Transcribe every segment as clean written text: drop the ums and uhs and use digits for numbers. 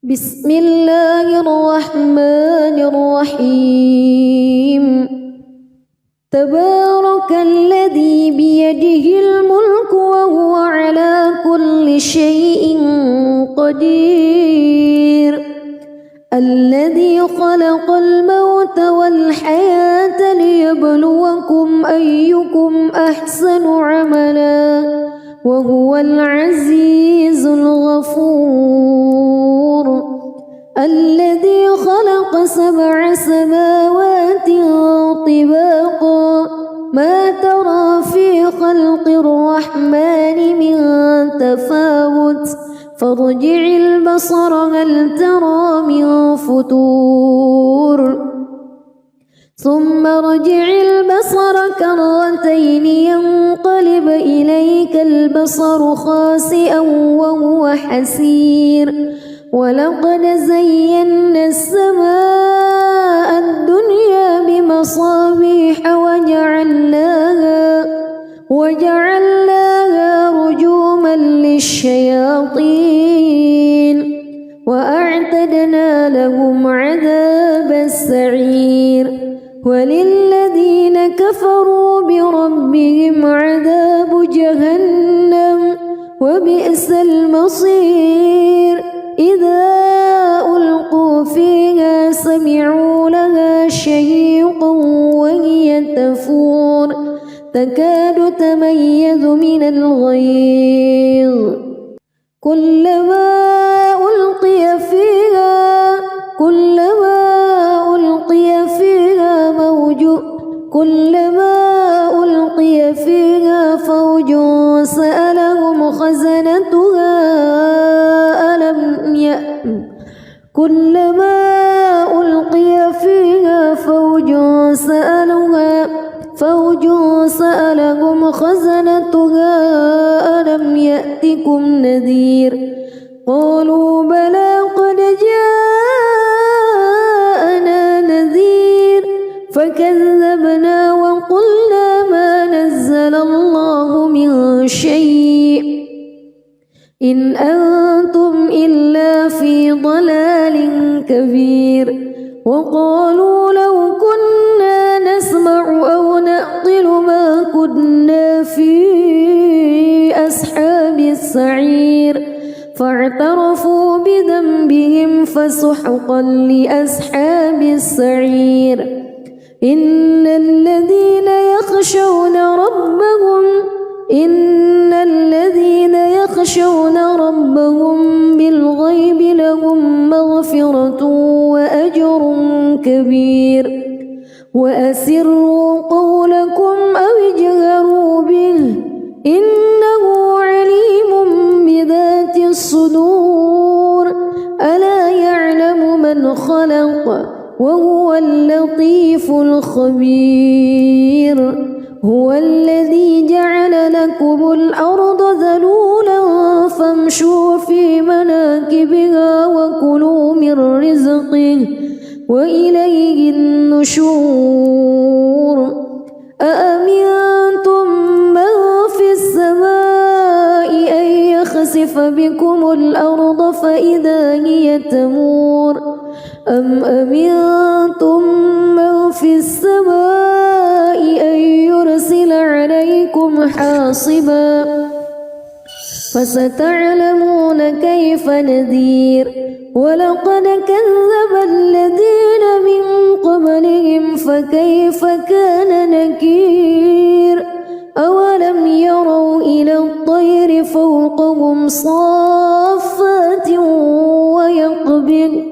بسم الله الرحمن الرحيم تبارك الذي بيده الملك وهو على كل شيء قدير الذي خلق الموت والحياة ليبلوكم أيكم أحسن عملا وهو العزيز الغفور الذي خلق 7 سماوات طباقا ما ترى في خلق الرحمن من تفاوت فارجع البصر هل ترى من فتور ثم ارجع البصر كرتين ينقلب إليك البصر خاسئا وهو حسير ولقد زينا السماء الدنيا بمصابيح وجعلناها رجوما للشياطين وأعتدنا لهم عذاب السعير وللذين كفروا بربهم عذاب جهنم وبئس المصير إذا ألقوا فيها سمعوا لها شهيقا وهي تفور تكاد تميز من الغيظ كلما ألقي فيها فوج سألهم خزنتها ألم يأتكم نذير قالوا بلى قد جاءنا نذير فكذبنا وقلنا ما نزل الله من شيء إن أنتم إلا في ضلال كبير وقالوا لو كنا نسمع أو نعقل ما كنا في أصحاب السعير فاعترفوا بذنبهم فسحقا لأصحاب السعير إن الذين يخشون ربهم بالغيب لهم مغفرة وأجر كبير وأسروا قولكم أو اجهروا به إنه عليم بذات الصدور ألا يعلم من خلق وهو اللطيف الخبير هو الذي جعل لكم الأرض ذلولا فامشوا في مناكبها وكلوا من رزقه وإليه النشور أأمنتم من في السماء أن يخسف بكم الأرض فإذا هي تمور أم أمنتم من في السماء أن يرسل عليكم حاصبا فستعلمون كيف نذير ولقد كذب الذين من قبلهم فكيف كان نكير أولم يروا إلى الطير فوقهم صافات ويقبض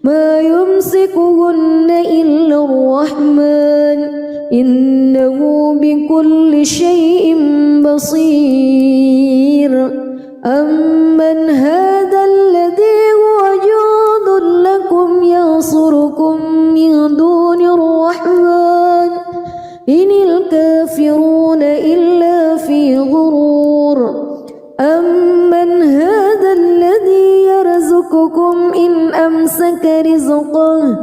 ما يمسكهن إلا الرحمن إنه بكل شيء بصير أمن هذا الذي هو جند لكم ينصركم من دون الرحمن إن الكافرون إلا في غرور أمن هذا الذي يرزقكم إن أمسك رزقه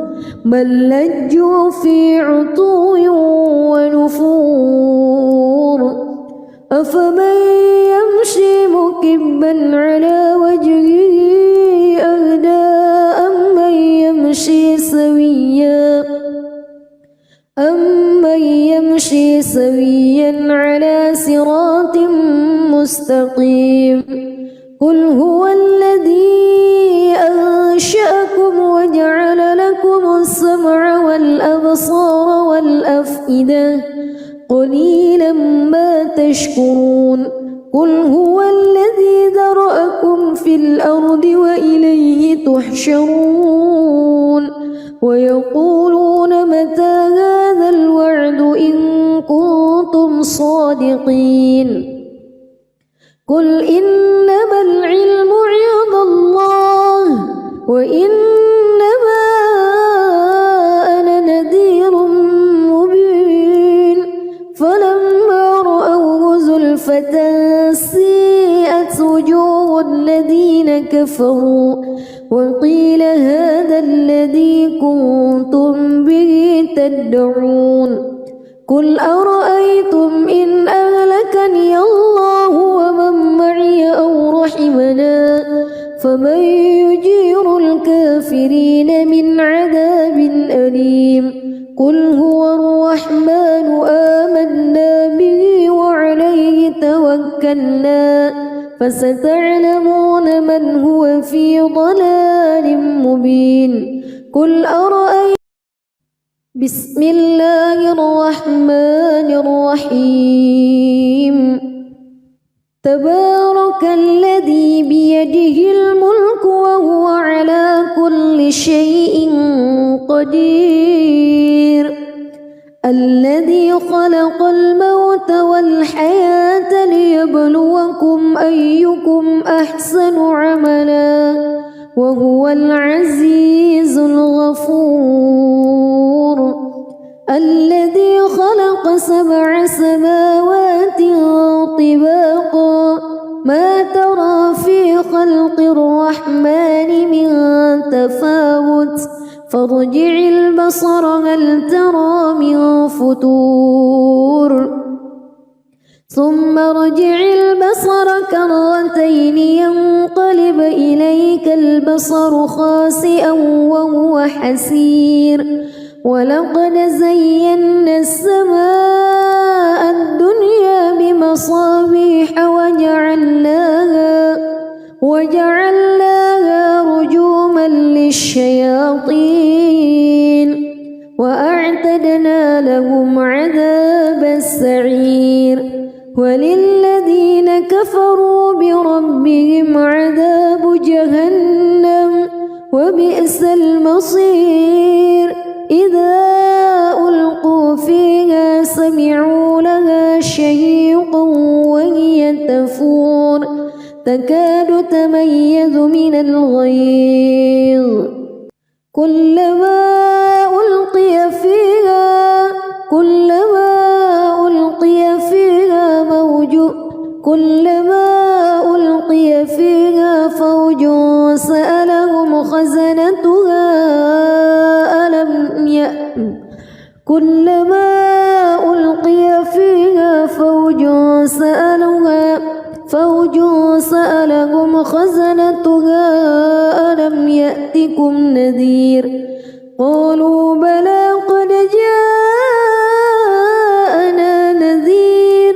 بل لجوا في عتو ونفور أفمن يمشي مكبا على وجهه أهدى سويا على صراط مستقيم قل هو الذي أنشأكم وجعل لكم السمع والأبصار والأفئدة قليلا ما تشكرون قل هو الذي ذرأكم في الأرض وإليه تحشرون ويقولون متى هذا الوعد إن كنتم صادقين قل إنما العلم عند الله وإنما أنا نذير مبين فلما رأوه زلفة سيئت وجوه الذين كفروا وقيل هذا الذي كنتم به تدعون قل أرأيتم إن أهلكني الله ومن معي أو رحمنا فمن يجير الكافرين من عذاب أليم قل هو الرحمن آمنا به وعليه توكلنا فستعلمون من هو في ضلال مبين قل أرأيتم بسم الله الرحمن الرحيم تبارك الذي بيده الملك وهو على كل شيء قدير الذي خلق الموت والحياة ليبلوكم أيكم أحسن عملا وهو العزيز الغفور الذي خلق 7 سماوات طباقا ما ترى في خلق الرحمن من تفاوت فارجع البصر هل ترى من فتور ثم ارجع البصر كرتين ينقلب إليك البصر خاسئا وهو حسير ولقد زينا السماء الدنيا بمصابيح وجعلناها رجوما للشياطين وأعتدنا لهم عذاب السعير وللذين كفروا بربهم عذاب جهنم وبئس المصير إذا ألقوا فيها سمعوا لها شهيقا وهي تفور تكاد تميز من الغيظ كلما ألقي فيها فوج سألهم خزنتها كلما ألقي فيها فوج سألهم خزنتها ألم يأتكم نذير قالوا بلى قد جاءنا نذير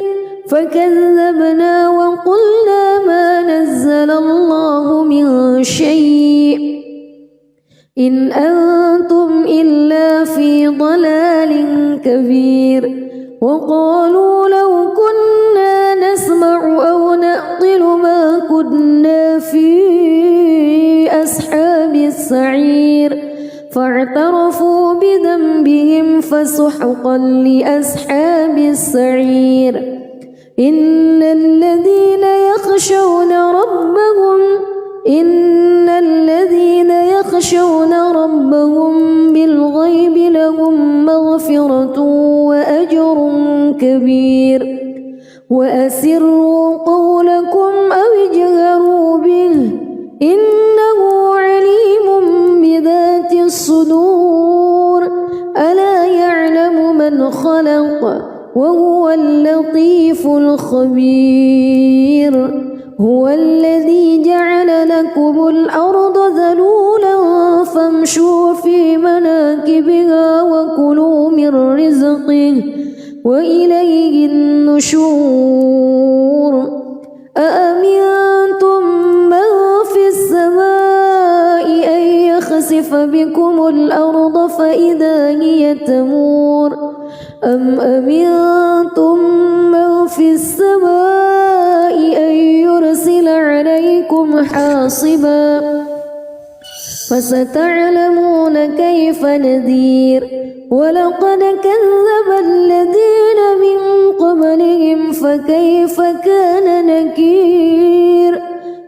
فكذبنا وقلنا ما نزل الله من شيء إن أنتم إلا في ضلال كبير وقالوا لو كنا نسمع أو نعقل ما كنا في أصحاب السعير فاعترفوا بذنبهم فسحقا لأصحاب السعير إن الذين يخشون ربهم بالغيب لهم مغفرة وأجر كبير وأسروا قولكم أو اجهروا به إنه عليم بذات الصدور ألا يعلم من خلق وهو اللطيف الخبير هو الذي جعل لكم الأرض ذلولا فامشوا في مناكبها وكلوا من رزقه وإليه منشور أأمنتم من في السماء أن يخسف بكم الأرض فإذا هي تمور أم أمنتم من في السماء أن يرسل عليكم حاصبا فستعلمون كيف نذير ولقد كذب الذين من قبلهم فكيف كان نكير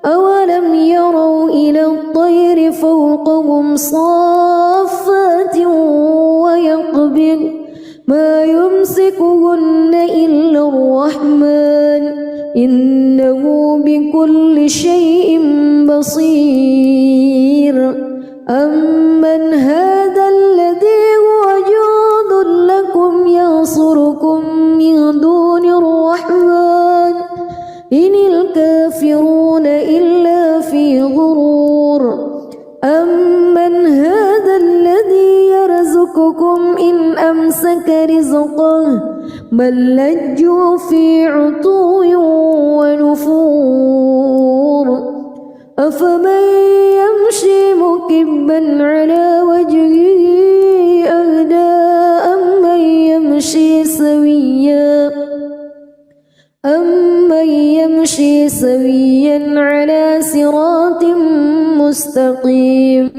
أولم يروا إلى الطير فوقهم صافات ويقبض ما يمسكهن إلا الرحمن إنه بكل شيء بصير أمن هذا الذي هو جند لكم ينصركم من دون الرحمن إن الكافرون إلا في غرور أمن هذا الذي يرزقكم إن أمسك رزقه بل لجوا في عتو ونفور أفمن يمشي مكبا على وجهه أهدى أمن يمشي سويا على صراط مستقيم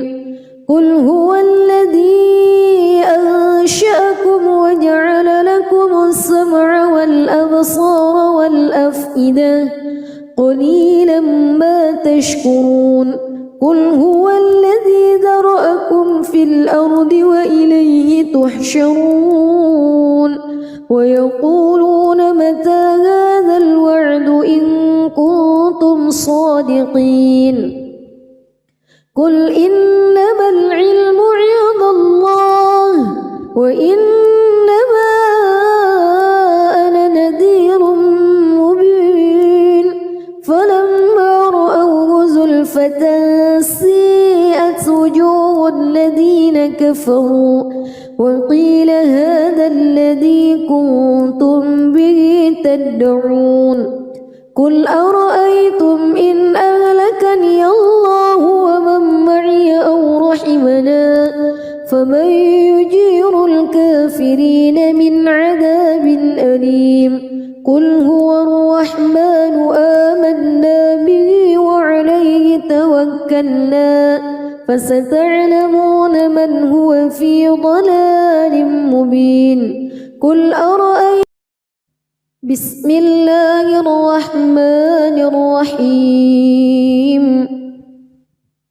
قل هو الذي أنشأكم وجعل لكم السمع والأبصار والأفئدة قليلا ما تشكرون قل هو الذي ذرأكم في الأرض وإليه تحشرون ويقولون متى هذا الوعد إن كنتم صادقين قل إنما العلم عند الله وإنما أنا نذير مبين فلما رأوه زلفة سيئت وجوه الذين كفروا وقيل هذا الذي كنتم به تدعون قل أرأيتم إن أهلكني الله ومن معي أو رحمنا فمن يجير الكافرين من عذاب أليم قل هو الرحمن آمنا به وعليه توكلنا فستعلمون من هو في ضلال مبين قل أرأيتم بسم الله الرحمن الرحيم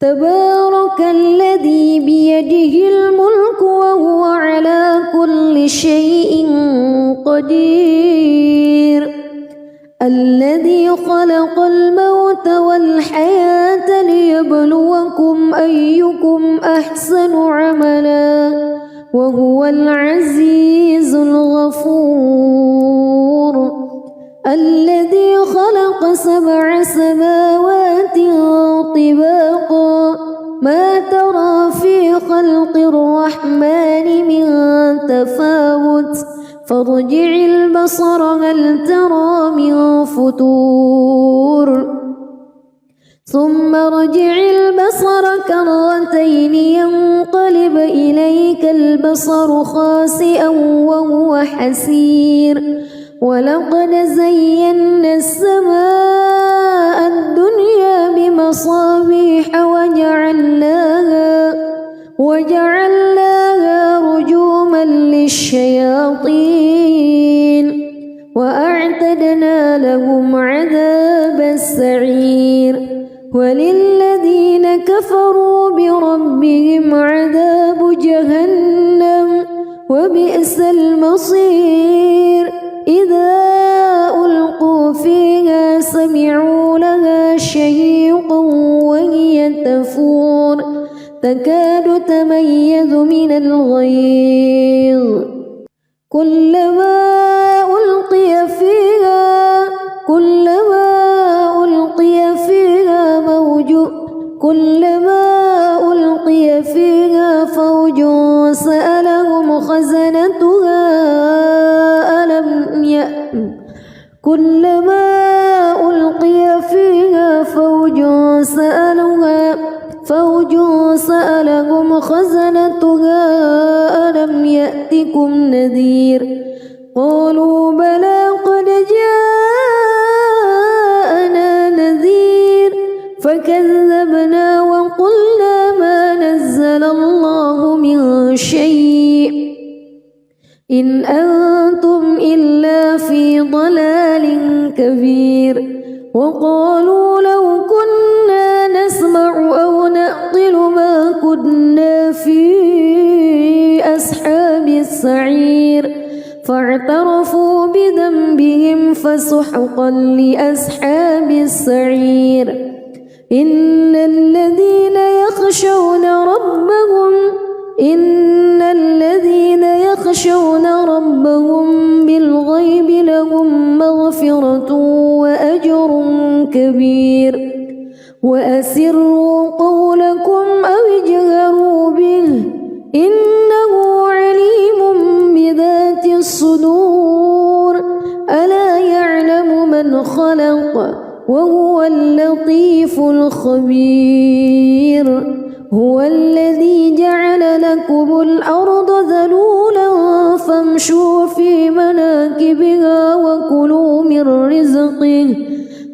تبارك الذي بيده الملك وهو على كل شيء قدير الذي خلق الموت والحياة ليبلوكم أيكم أحسن عملا وهو العزيز الغفور الذي خلق 7 سماوات طباقا ما ترى في خلق الرحمن من تفاوت فارجع البصر هل ترى من فتور ثم ارجع البصر كرتين ينقلب إليك البصر خاسئا وهو حسير ولقد زينا السماء الدنيا بمصابيح وجعلناها رجوما للشياطين وأعتدنا لهم عذاب السعير وللذين كفروا بربهم عذاب جهنم وبئس المصير إذا ألقوا فيها سمعوا لها شهيقا وهي تفور تكاد تميز من الغيظ كلما ألقي فيها فوج سألهم خزنتها كلما ألقي فيها فوج سألهم خزنتها ألم يأتكم نذير قالوا بلى قد جاءنا نذير فكذبنا وقلنا ما نزل الله من شيء إن أنتم إلا في ضلال كبير وقالوا لو كنا نسمع أو نعقل ما كنا في أصحاب السعير فاعترفوا بذنبهم فسحقا لأصحاب السعير إن الذين يخشون ربهم بالغيب لهم مغفرة وأجر كبير وأسروا قولكم أو اجهروا به إنه عليم بذات الصدور ألا يعلم من خلق وهو اللطيف الخبير هو الذي جعل لكم الأرض ذلولا فامشوا في مناكبها وكلوا من رزقه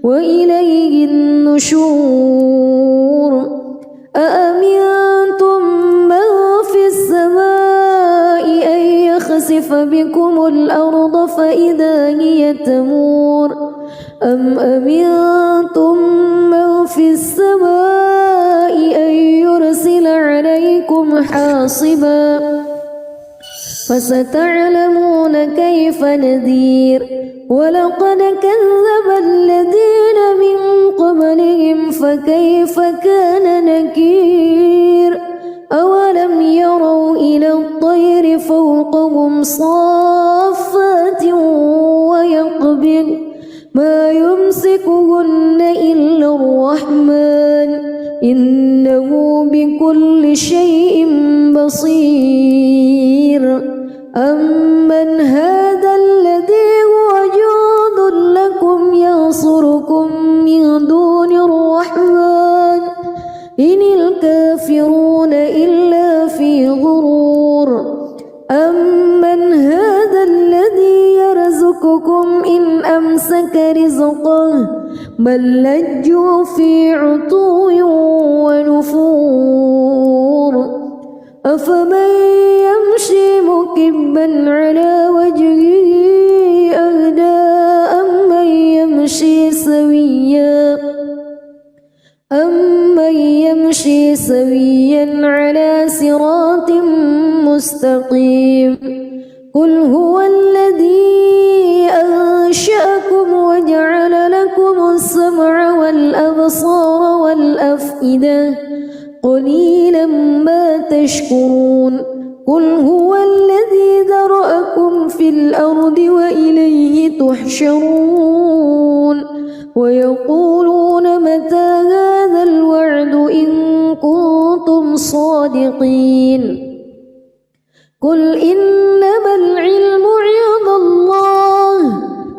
وإليه النشور أأمنتم من في السماء أن يخسف بكم الأرض فإذا هي تمور أم أمنتم من في السماء أن يرسل عليكم حاصبا فستعلمون كيف نذير ولقد كذب الذين من قبلهم فكيف كان نكير أولم يروا إلى الطير فوقهم صافات ويقبض ما يمسكهن إلا الرحمن إنه بكل شيء بصير أمن هذا الذي هو جند لكم ينصركم من دون الرحمن إن الكافرون إلا في غرور أمن هذا الذي يرزقكم إن أمسك رزقه بل لجوا في عتو ونفور أفمن يمشي مكبا على وجهه أهدى أمن يمشي سويا على صراط مستقيم قل هو الذي أنشأكم وجعل لكم السمع والأبصار والأفئدة قليلا ما تشكرون قل هو الذي ذرأكم في الأرض وإليه تحشرون ويقولون متى هذا الوعد إن كنتم صادقين قل إنما العلم عند الله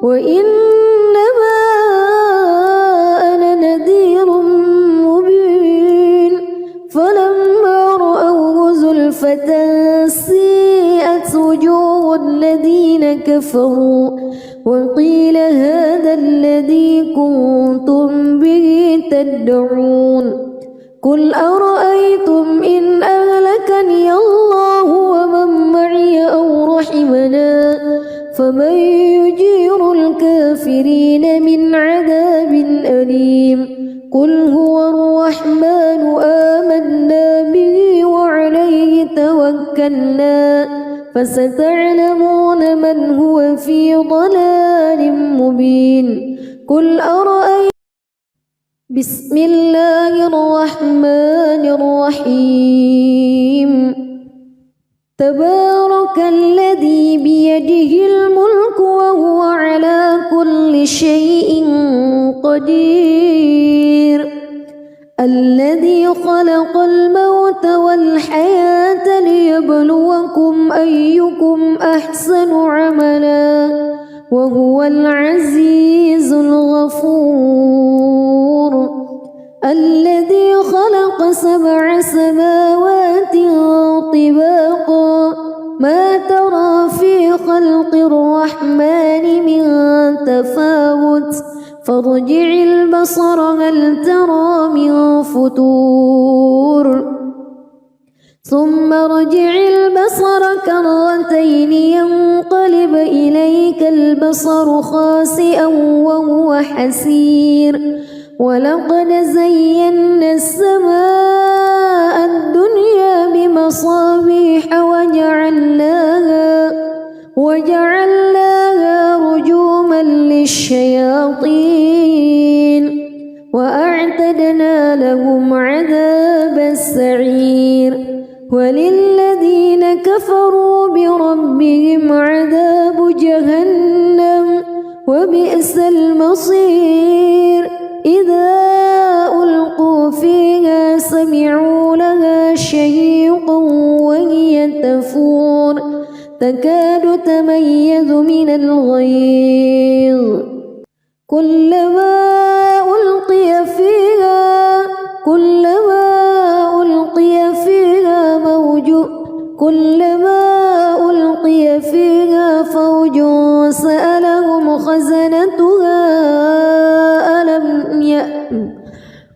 وإنما أنا نذير مبين فلما رأوه زلفة سيئت وجوه الذين كفروا وقيل هذا الذي كنتم به تدعون قل أرأيتم إن أهلكني الله ومن معي أو رحمنا فمن يجير الكافرين من عذاب أليم قل هو الرحمن آمنا به وعليه توكلنا فستعلمون من هو في ضلال مبين قل أرأيتم بسم الله الرحمن الرحيم تبارك الذي بيده الملك وهو على كل شيء قدير الذي خلق الموت والحياة ليبلوكم أيكم أحسن عملا وهو العزيز الغفور الذي خلق 7 سماوات طباقا ما ترى في خلق الرحمن من تفاوت فارجع البصر هل ترى من فطور ثم ارجع البصر كرتين ينقلب إليك البصر خاسئا وهو حسير ولقد زينا السماء الدنيا بمصابيح وجعلناها رجوما للشياطين وأعتدنا لهم عذاب السعير وللذين كفروا بربهم عذاب جهنم وبئس المصير إذا ألقوا فيها سمعوا لها شهيقا وهي تفور تكاد تميز من الغيظ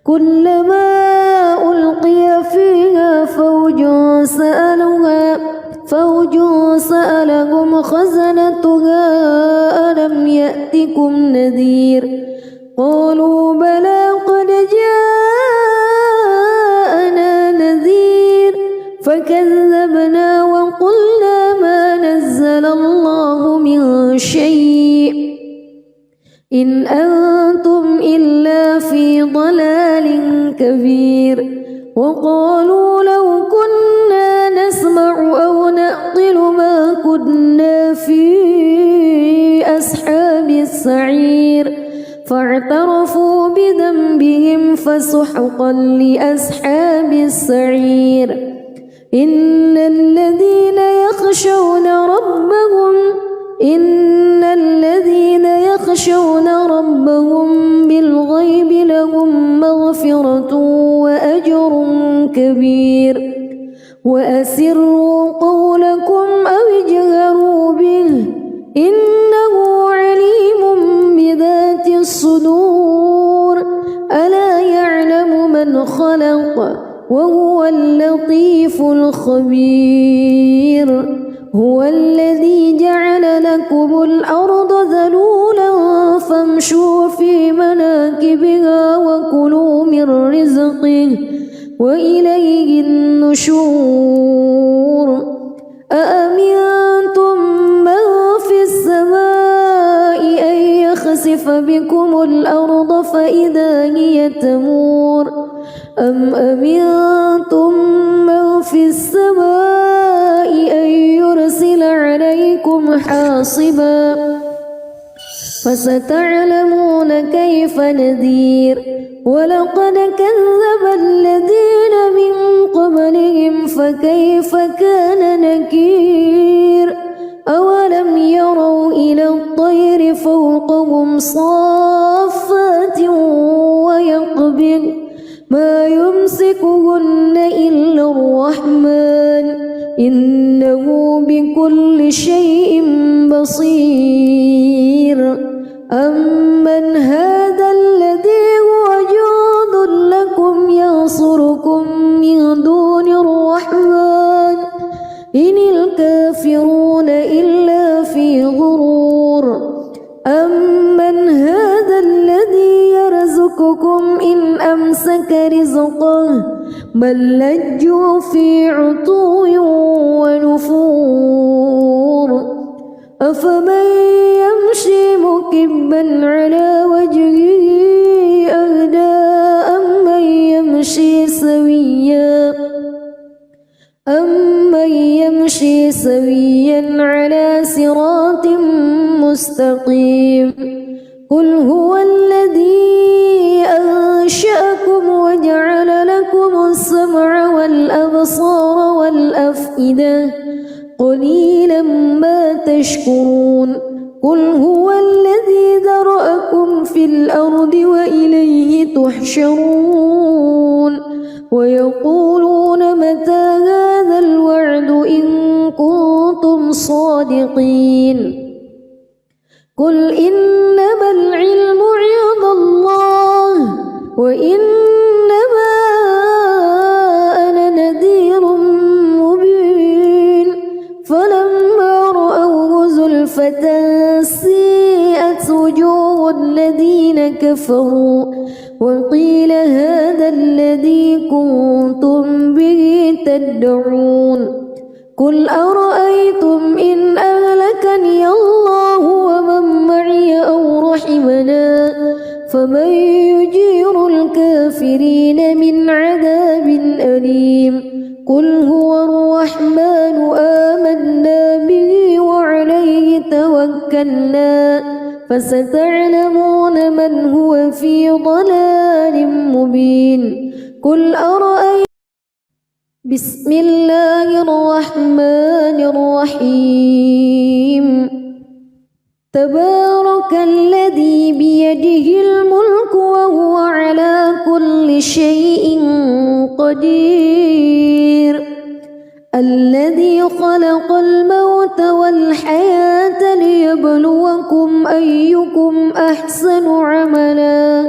كلما ألقي فيها فوج سألهم خزنتها ألم يأتكم نذير قالوا بلى قد جاءنا نذير فكذبنا وقلنا ما نزل الله من شيء إن أنتم إلا في ضلال كبير وقالوا لو كنا نسمع أو نعقل ما كنا في أصحاب السعير فاعترفوا بذنبهم فسحقا لأصحاب السعير إن الذين يخشون ربهم بالغيب لهم مغفرة وأجر كبير وأسروا قولكم أو اجهروا به إنه عليم بذات الصدور ألا يعلم من خلق وهو اللطيف الخبير هو الذي جعل لكم الأرض ذلولا فامشوا في مناكبها وكلوا من رزقه وإليه النشور أأمنتم من في السماء أن يخسف بكم الأرض فإذا هي تمور أم أمنتم من في السماء أن يرسل عليكم حاصبا فستعلمون كيف نذير ولقد كذب الذين من قبلهم فكيف كان نكير أولم يروا إلى الطير فوقهم صافات ويقبض ما يمسكهن إلا الرحمن إنه بكل شيء بصير أمن هذا الذي هو جند لكم ينصركم من دون الرحمن إن الكافرون إلا في غرور أمن هذا الذي يرزقكم إن أمسك رزقه بل لجوا في عتو ونفور أفمن يمشي مكبا على وجهه أهدى أمن يمشي سويا على صراط مستقيم قل هو الذي أنشأكم وجعل لكم السمع والأبصار والأفئدة قليلا ما تشكرون قل هو الذي ذرأكم في الأرض وإليه تحشرون ويقولون متى هذا الوعد إن كنتم صادقين قل إنما العلم عند الله وإنما أنا نذير مبين فلما رأوه زلفة سيئت وجوه الذين كفروا وقيل هذا الذي كنتم به تدعون قل أرأيتم إن أهلكني الله ومن معي أو رحمنا فمن يجير الكافرين من عذاب أليم قل هو الرحمن آمنا به وعليه توكلنا فستعلمون من هو في ضلال مبين قل أرأيتم بسم الله الرحمن الرحيم تبارك الذي بيده الملك وهو على كل شيء قدير الذي خلق الموت والحياة ليبلوكم أيكم أحسن عملا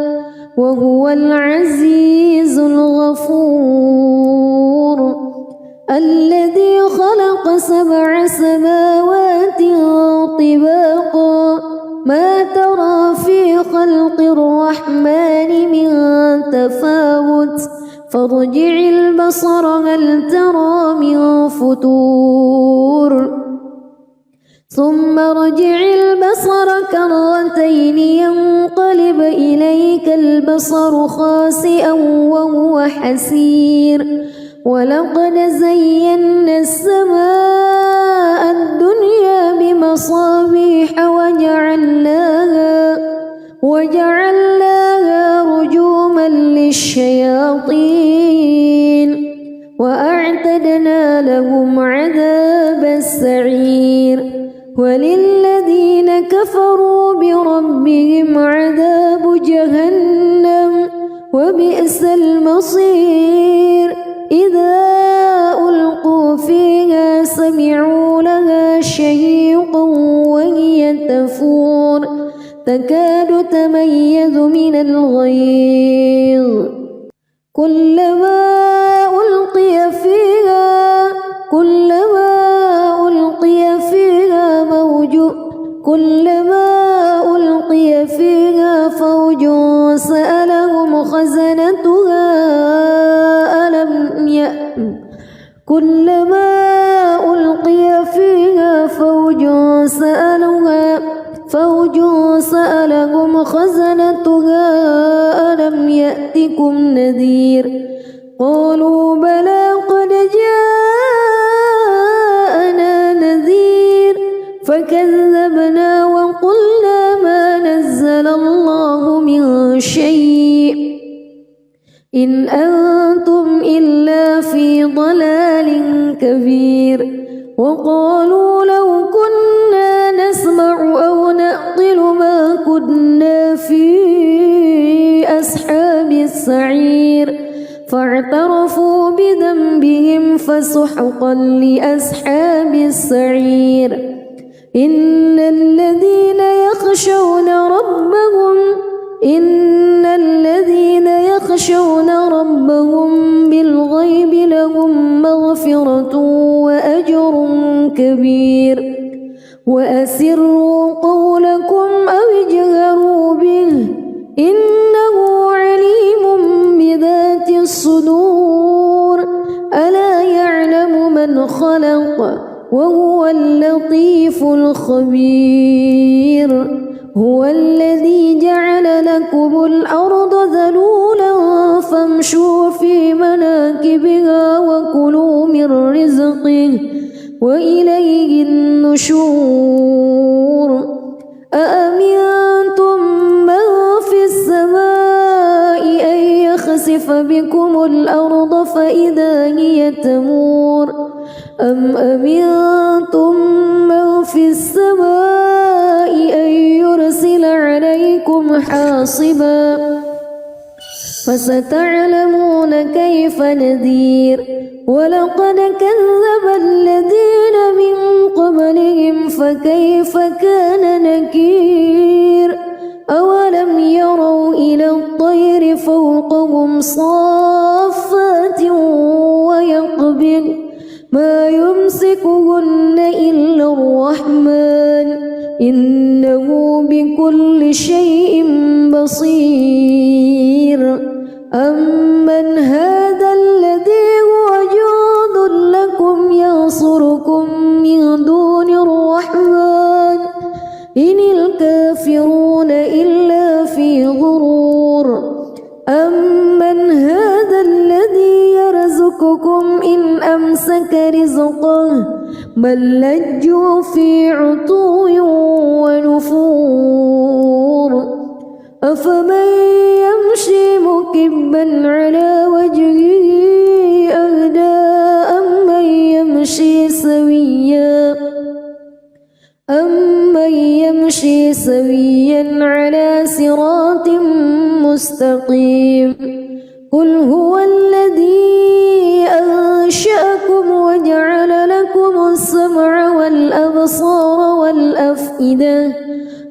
وهو العزيز الغفور الذي خلق 7 سماوات طباقا ما ترى في خلق الرحمن من تفاوت فارجع البصر هل ترى من فطور ثم ارجع البصر كرتين ينقلب إليك البصر خاسئا وهو حسير ولقد زينا السماء الدنيا بمصابيح وجعلناها رجوما للشياطين وأعتدنا لهم عذاب السعير وللذين كفروا بربهم عذاب جهنم وبئس المصير إذا ألقوا فيها سمعوا لها شهيقا وهي تفور تكاد تميز من الغيظ كلما ألقي فيها فوج سألهم خزنتها كلما ألقي فيها فوج سألهم خزنتها ألم يأتكم نذير قالوا بلى قد جاءنا نذير فكذبنا وقلنا ما نزل الله من شيء إن أنتم إلا في ضلال كبير وقالوا لو كنا نسمع أو نعقل ما كنا في أصحاب السعير فاعترفوا بذنبهم فسحقا لأصحاب السعير إن الذين يخشون ربهم بالغيب لهم مغفرة وأجر كبير وأسروا قولكم أو اجهروا به إنه عليم بذات الصدور ألا يعلم من خلق وهو اللطيف الخبير هو الذي جعل لكم الأرض ذلولا فامشوا في مناكبها وكلوا من رزقه وإليه النشور أأمنتم من في السماء أن يخسف بكم الأرض فإذا هي تمور أم أمنتم من في السماء حاصبا فستعلمون كيف نذير ولقد كذب الذين من قبلهم فكيف كان نكير أولم يروا إلى الطير فوقهم صافات ويقبض ما يمسكهن إلا الرحمن إنه بكل شيء بصير أمن هذا الذي هو جند لكم ينصركم من دون الرحمن إن الكافرون إلا في غرور أمن هذا الذي يرزقكم إن أمسك رزقه بل لجوا في عتو ونفور أفمن يمشي مكبا على وجهه أهدى أمن يمشي سويا على صراط مستقيم قل هو الذي أنشأكم وجعل لكم السمع والأبصار والأفئدة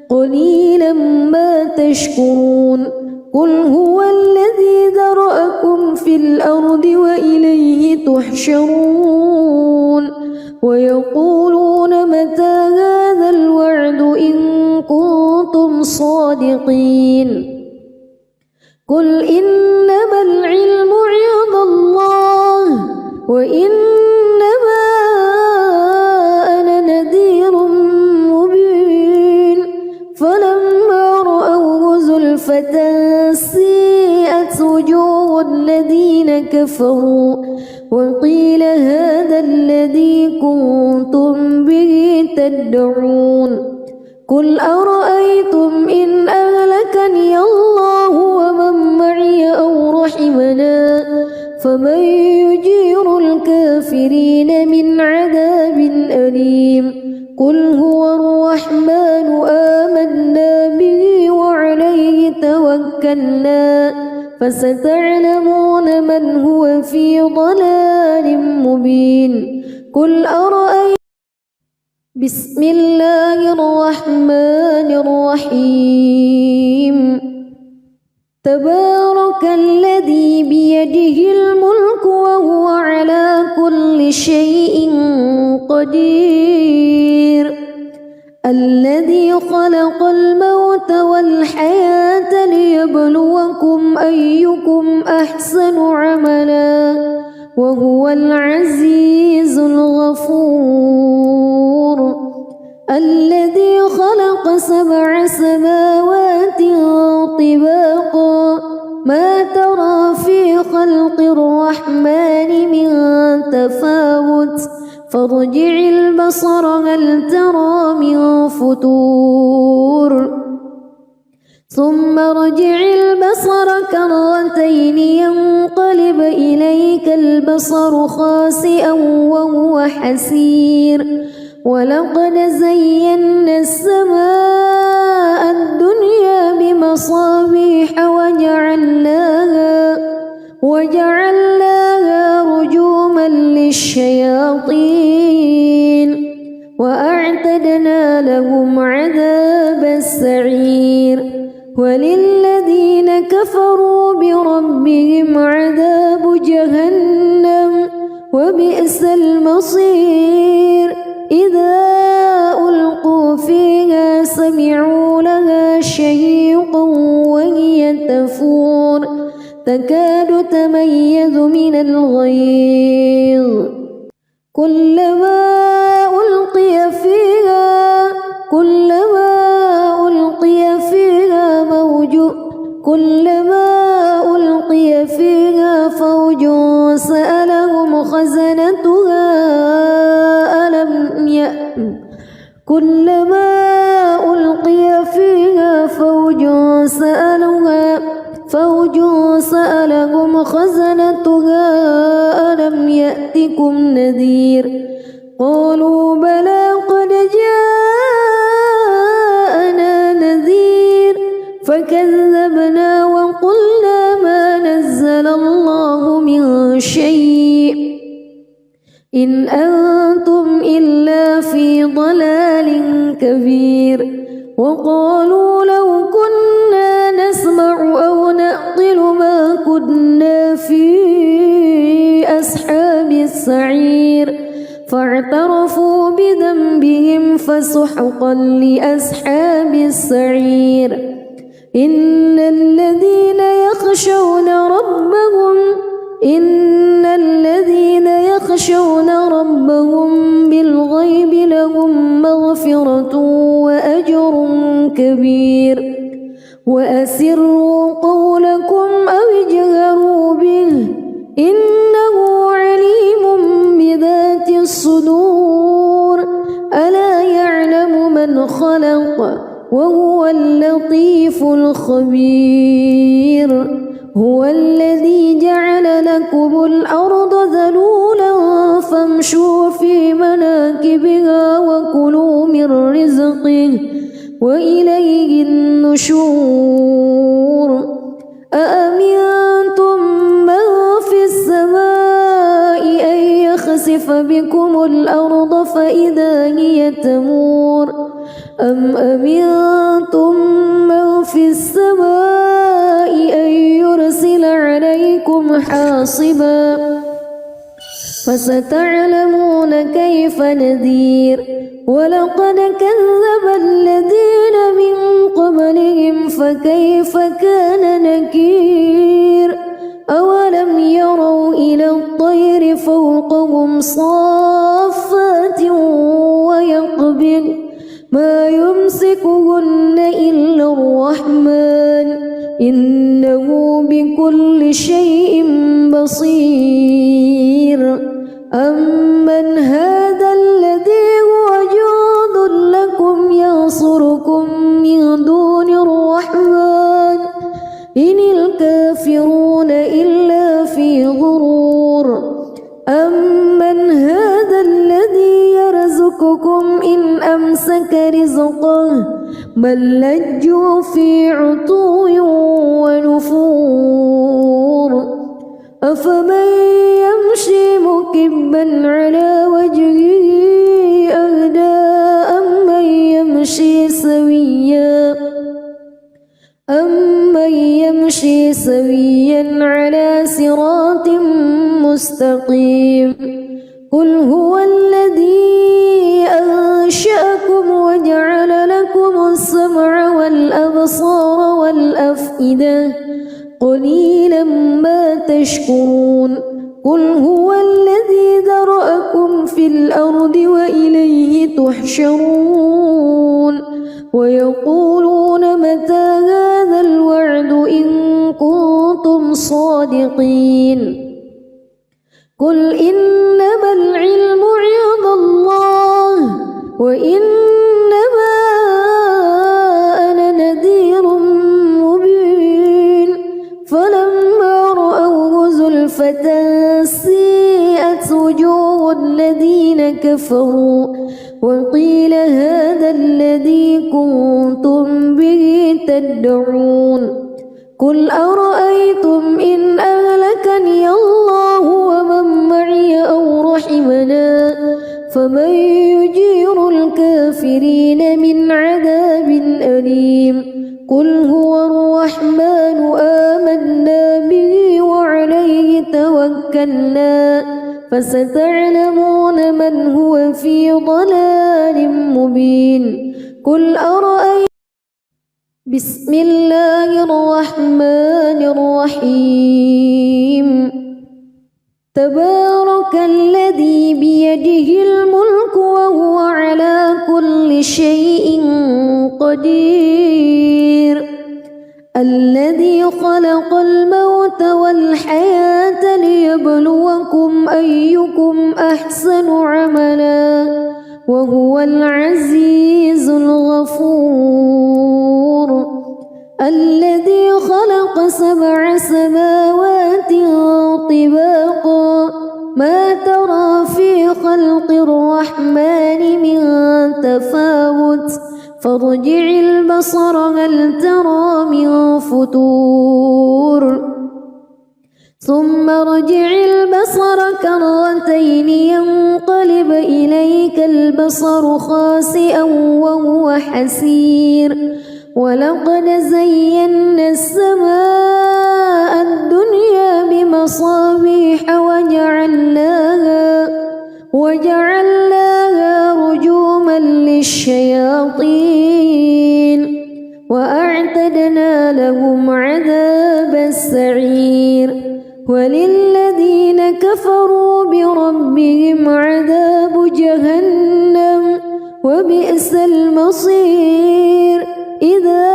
قليلا ما تشكرون قل هو الذي ذرأكم في الأرض وإليه تحشرون ويقولون متى هذا الوعد إن كنتم صادقين قل إنما العلم عند الله وإنما أنا نذير مبين فلما رأوه زلفة سيئت وجوه الذين كفروا وقيل هذا الذي كنتم به تدعون قل أرأيتم إن أهلكني الله ومن معي أو رحمنا فمن يجير الكافرين من عذاب أليم قل هو الرحمن آمنا به وعليه توكلنا فستعلمون من هو في ضلال مبين قل أرأيتم بسم الله الرحمن الرحيم تبارك الذي بيده الملك وهو على كل شيء قدير الذي خلق الموت والحياة ليبلوكم أيكم أحسن عملا وهو العزيز الغفور الذي خلق 7 سماوات طباقا ما ترى في خلق الرحمن من تفاوت فارجع البصر هل ترى من فتور ثم ارجع البصر كرتين ينقلب إليك البصر خاسئا وهو حسير ولقد زينا السماء الدنيا بمصابيح وجعلناها رجوما للشياطين وأعتدنا لهم عذاب السعير وللذين كفروا بربهم عذاب جهنم وبئس المصير إذا ألقوا فيها سمعوا لها شهيقا وهي تفور تكاد تميز من الغيظ كلما ألقي فيها فوج سألهم خزنتها كلما ألقي فيها فوج سألهم خزنتها ألم يأتكم نذير قالوا بلى قد جاءنا نذير فكذبوا إن أنتم إلا في ضلال كبير وقالوا لو كنا نسمع أو نعقل ما كنا في أصحاب السعير فاعترفوا بذنبهم فسحقا لأصحاب السعير إن الذين يخشون ربهم بالغيب لهم مغفرة وأجر كبير وأسروا قولكم أو اجهروا به إنه عليم بذات الصدور ألا يعلم من خلق وهو اللطيف الخبير هو الذي جعل لكم الأرض ذلولا فامشوا في مناكبها وكلوا من رزقه وإليه النشور أأمنتم من في السماء أن يخسف بكم الأرض فإذا هي تمور أم أمنتم من في السماء أن يرسل عليكم حاصبا فستعلمون كيف نذير ولقد كذب الذين من قبلهم فكيف كان نكير أولم يروا إلى الطير فوقهم صافات ويقبض ما يمسكهن إلا الرحمن إنه بكل شيء بصير أمن هذا الذي هو جند لكم ينصركم من دون الرحمن إن الكافرون إلا في غرور أمن هذا الذي يرزقكم إن أمسك رزقه بل لجوا في عتو ونفور أفمن يمشي مكبا على وجهه أهدى أمن يمشي سويا على صراط مستقيم قل هو الذي أنشأكم وجعل لكم السمع والأبصار والأفئدة قليلا ما تشكرون قل هو الذي ذرأكم في الأرض وإليه تحشرون ويقولون متى هذا الوعد إن كنتم صادقين قل إنما العلم عند الله وإنما أنا نذير مبين فلما رأوه زلفة سيئت وجوه الذين كفروا وقيل هذا الذي كنتم به تدعون قل أرأيتم إن أهلكني الله ومن معي أو رحمنا فمن يجير الكافرين من عذاب أليم قل هو الرحمن آمنا به وعليه توكلنا فستعلمون من هو في ضلال مبين قل أرأيتم بسم الله الرحمن الرحيم تبارك الذي بيده الملك وهو على كل شيء قدير الذي خلق الموت والحياة ليبلوكم أيكم أحسن عملا وهو العزيز الغفور الذي خلق 7 سماوات طباقا ما ترى في خلق الرحمن من تفاوت فارجع البصر هل ترى من فتور ثم ارجع البصر كرتين ينقلب البصر خاسئا وهو حسير ولقد زينا السماء الدنيا بمصابيح وجعلناها رجوما للشياطين وأعتدنا لهم عذاب السعير وللذين كفروا بربهم عذاب جهنم وبئس المصير إذا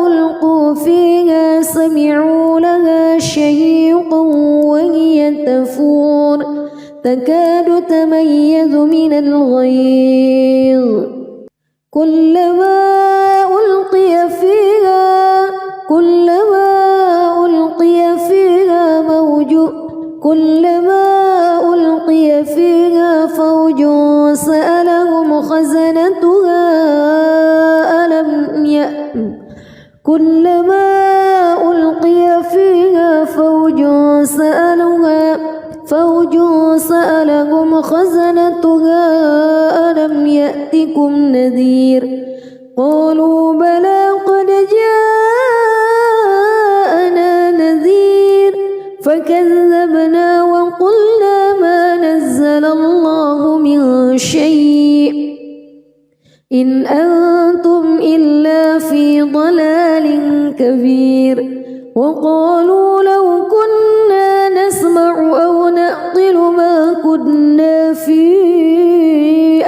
ألقوا فيها سمعوا لها شهيقا وهي تفور تكاد تميز من الغيظ كلما ألقي فيها فوج سألهم خزنتها ألم يأتكم نذير قالوا بلى قد جاءنا نذير فكذبنا وقلنا ما نزل الله من شيء إن أنتم إلا في ضلال كبير وقالوا لو كنا نسمع أو نعقل ما كنا في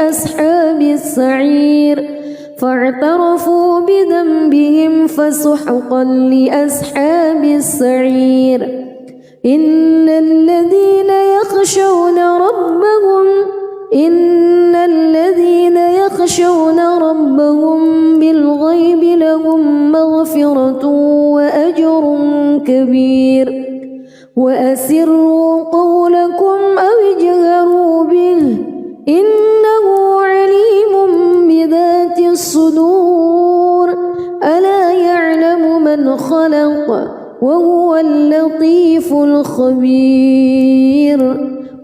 أصحاب السعير فاعترفوا بذنبهم فسحقا لأصحاب السعير إن الذين يخشون ربهم بالغيب لهم مغفرة وأجر كبير وأسروا قولكم أو اجهروا به إنه عليم بذات الصدور ألا يعلم من خلق وهو اللطيف الخبير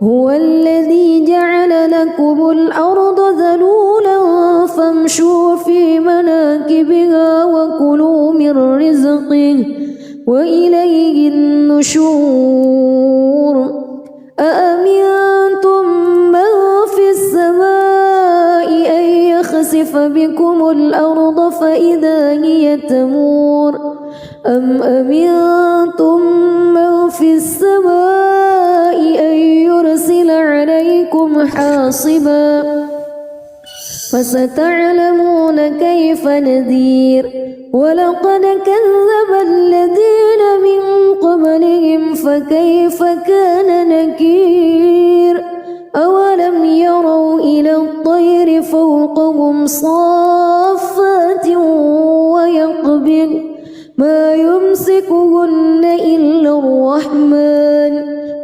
هو الذي جعل لكم الأرض ذلولا فامشوا في مناكبها وكلوا من رزقه وإليه النشور أأمنتم من في السماء أن يخسف بكم الأرض فإذا هي تمور أم أمنتم من في السماء أن يرسل عليكم حاصبا فستعلمون كيف نذير ولقد كذب الذين من قبلهم فكيف كان نكير أولم يروا إلى الطير فوقهم صافات ويقبض ما يمسكهن إلا الرحمن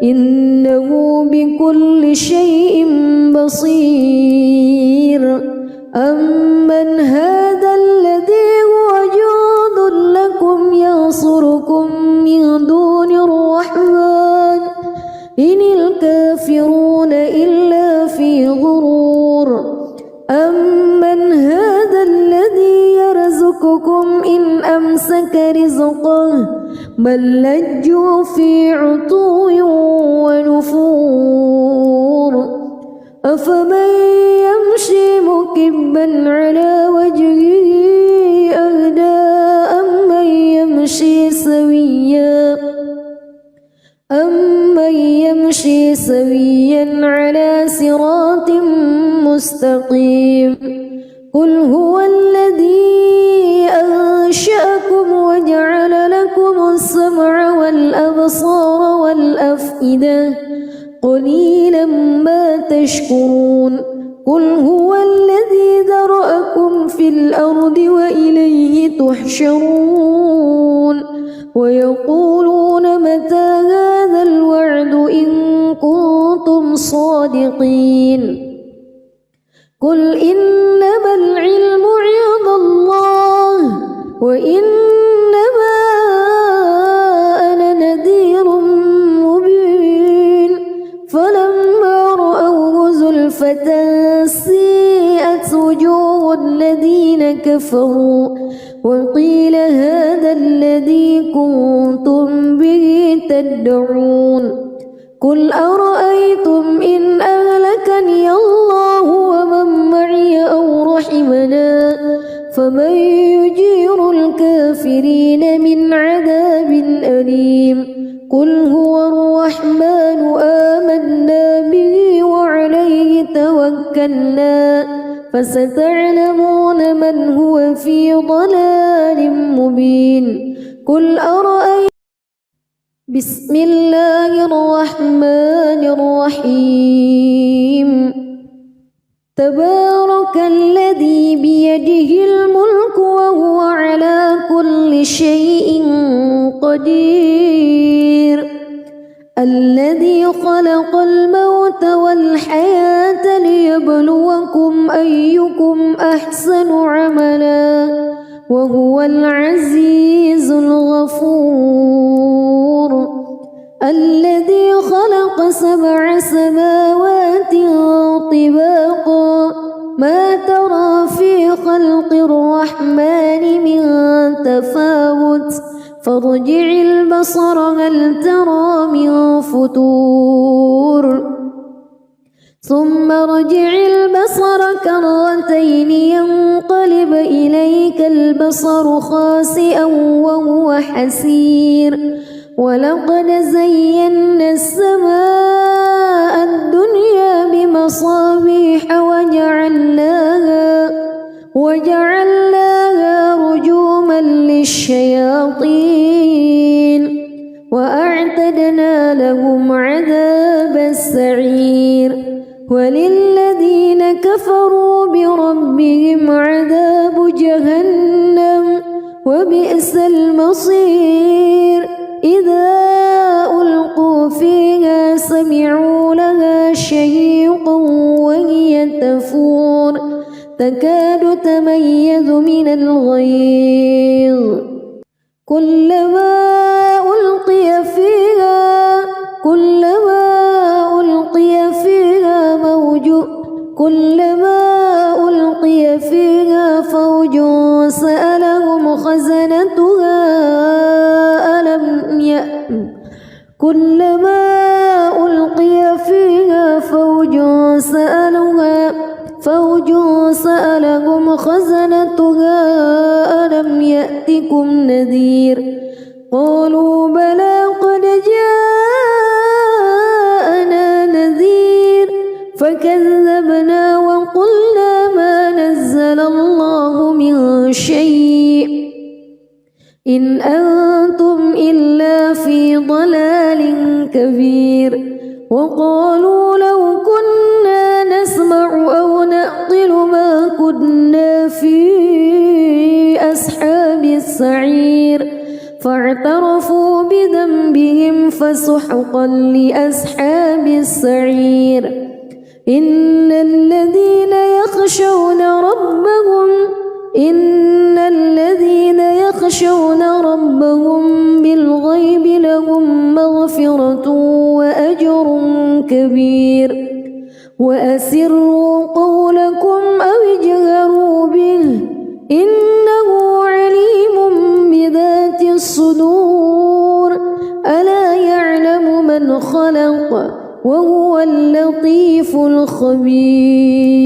إنه بكل شيء بصير أمن هذا الذي هو جند لكم ينصركم من دون الرحمن إن الكافرون إلا في غرور أمن هذا الذي يرزقكم إن أمسك رزقه بل لجوا في عتو ونفور أفمن يمشي مكبا على وجهه أهدى أمن يمشي سويا على صراط مستقيم قل هو الذي أنشأكم وجعل لكم السمع والأبصار والأفئدة قليلا ما تشكرون قل هو الذي ذرأكم في الأرض وإليه تحشرون ويقولون متى هذا الوعد إن كنتم صادقين قل إنما العلم عند الله وإنما أنا نذير مبين فلما رأوه زلفة الذين كفروا وقيل هذا الذي كنتم به تدعون قل أرأيتم إن أهلكني الله ومن معي أو رحمنا فمن يجير الكافرين من عذاب أليم قل هو الرحمن آمنا به وعليه توكلنا فستعلمون من هو في ضلال مبين قل أرأيتم بسم الله الرحمن الرحيم تبارك الذي بيده الملك وهو على كل شيء قدير الذي خلق الموت والحياة ليبلوكم أيكم أحسن عملا وهو العزيز الغفور الذي خلق 7 سماوات طباقا ما ترى في خلق الرحمن من تفاوت فارجع البصر هل ترى من فتور ثم ارجع البصر كرتين ينقلب إليك البصر خاسئا وهو حسير ولقد زينا السماء الدنيا بمصابيح وجعلناها رجوما للشياطين وأعتدنا لهم عذاب السعير وللذين كفروا بربهم عذاب جهنم وبئس المصير إذا ألقوا فيها سمعوا لها شهيقا وهي تفور تكاد تميز من الغيظ كلما ألقي فيها فوج سألهم خزنتها كلما ألقي فيها فوج سألهم خزنتها ألم يأتكم نذير قالوا بلى قد جاءنا نذير فكذبنا وقلنا ما نزل الله من شيء إن أنتم إلا في ضلال كبير وقالوا لو كنا نسمع أو نعقل ما كنا في أصحاب السعير فاعترفوا بذنبهم فسحقا لأصحاب السعير إن الذين يخشون ربهم بالغيب لهم مغفرة وأجر كبير وأسروا قولكم أو اجهروا به إنه عليم بذات الصدور ألا يعلم من خلق وهو اللطيف الخبير